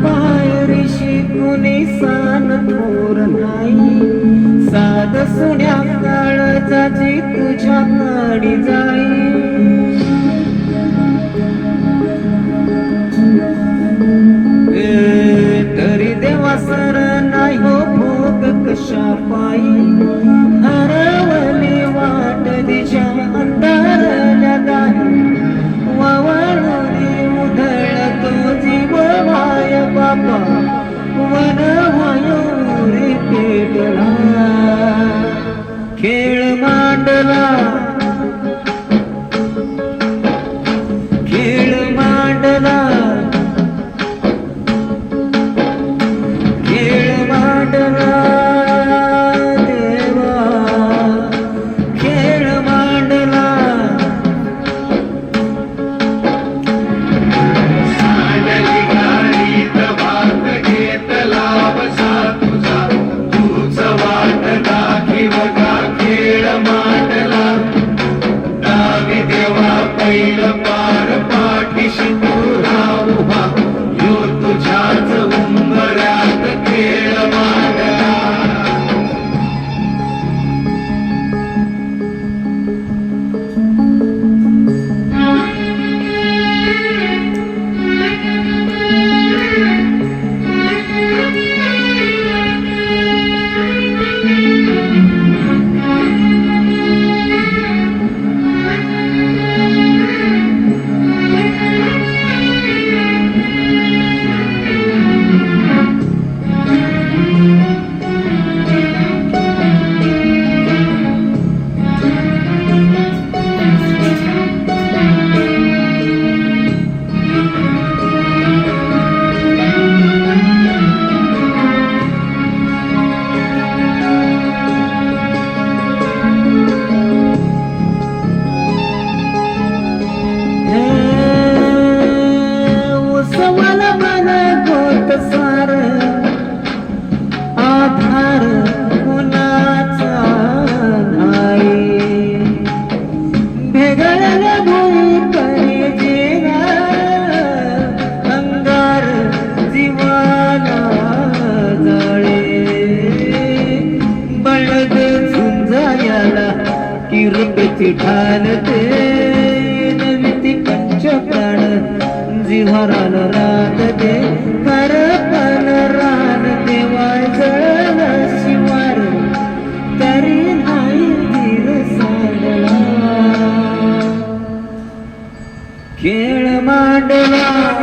पायरीशी कुणी सान थोर नाही साध सुन्या काळजाची तुझ्या काडी जाई तरी देवा सर नाही हो भोग कशा पायी हरवली वाट दिशा अंधारल्या दारी वावळली उधळतो जीव वाय बाबा वन वायो रे पेटला खेळ मांडला खेळ मांडला पार पाठीशी तुरा उभा यो तुझ्याच उंबऱ्यात खेळ मांडला आधार कुणाचा नाही भेगळल्या भोई करे जेगा अंगार जीवाला जाळे बळद झुंजायाला किरपची ठाणते नविती पंचप्राण जिव्हारान राहते करपन रान देवा जळ शिवार तरी नाही धीर सागला खेळ मांडला